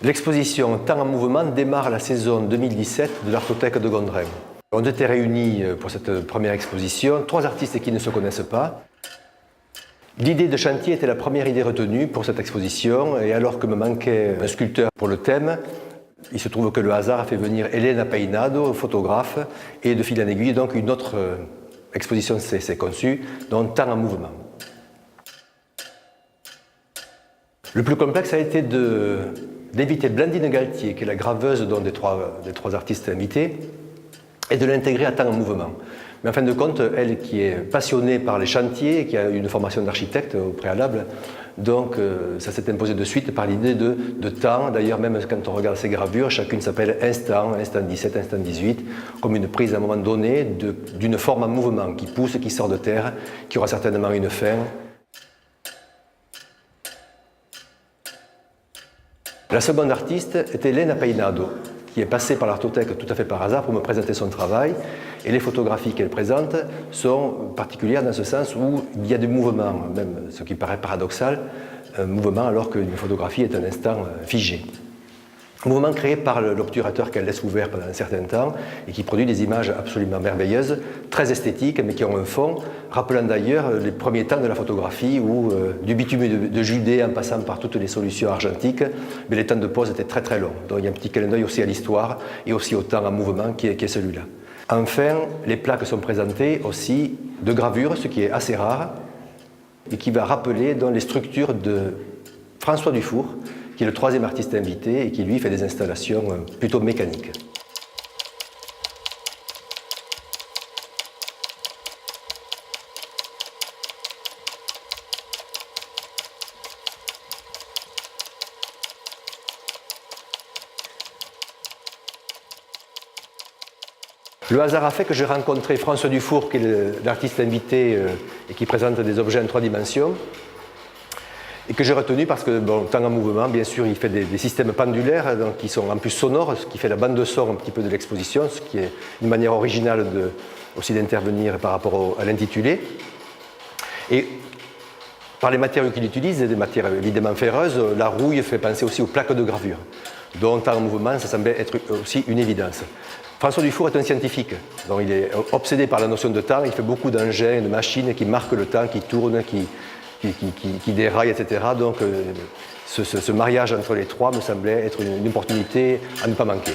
L'exposition Temps en mouvement démarre la saison 2017 de l'Artothèque de Gondrin. On était réunis pour cette première exposition, 3 artistes qui ne se connaissent pas. L'idée de chantier était la première idée retenue pour cette exposition, et alors que me manquait un sculpteur pour le thème, il se trouve que le hasard a fait venir Elena Peinado, photographe, et de fil en aiguille, donc une autre exposition s'est conçue, dont Temps en mouvement. Le plus complexe a été d'inviter Blandine Galtier, qui est la graveuse des trois artistes invités, et de l'intégrer à Temps en mouvement. Mais en fin de compte, elle qui est passionnée par les chantiers, qui a une formation d'architecte au préalable, donc ça s'est imposé de suite par l'idée de temps. D'ailleurs, même quand on regarde ces gravures, chacune s'appelle instant, instant 17, instant 18, comme une prise à un moment donné d'une forme en mouvement qui pousse, qui sort de terre, qui aura certainement une fin. La seconde artiste était Elena Peinado, qui est passée par l'Artothèque tout à fait par hasard pour me présenter son travail. Et les photographies qu'elle présente sont particulières dans ce sens où il y a des mouvements, même ce qui paraît paradoxal, un mouvement alors qu'une photographie est un instant figé. Un mouvement créé par l'obturateur qu'elle laisse ouvert pendant un certain temps et qui produit des images absolument merveilleuses, très esthétiques, mais qui ont un fond, rappelant d'ailleurs les premiers temps de la photographie où, du bitume de Judée en passant par toutes les solutions argentiques, mais les temps de pose étaient très très longs. Donc il y a un petit clin d'œil aussi à l'histoire et aussi au temps en mouvement qui est celui-là. Enfin, les plaques sont présentées aussi de gravures, ce qui est assez rare, et qui va rappeler les structures de François Dufour, qui est le 3e artiste invité et qui lui fait des installations plutôt mécaniques. Le hasard a fait que j'ai rencontré François Dufour, qui est l'artiste invité et qui présente des objets en 3 dimensions, et que j'ai retenu parce que, bon, Temps en mouvement, bien sûr, il fait des systèmes pendulaires, donc qui sont en plus sonores, ce qui fait la bande de son un petit peu de l'exposition, ce qui est une manière originale aussi d'intervenir par rapport à l'intitulé. Et par les matériaux qu'il utilise, des matières évidemment ferreuses, la rouille fait penser aussi aux plaques de gravure. Donc Temps en mouvement, ça semblait être aussi une évidence. François Dufour est un scientifique, donc il est obsédé par la notion de temps, il fait beaucoup d'engins, de machines qui marquent le temps, qui tournent, qui déraillent, etc. Donc ce mariage entre les trois me semblait être une opportunité à ne pas manquer.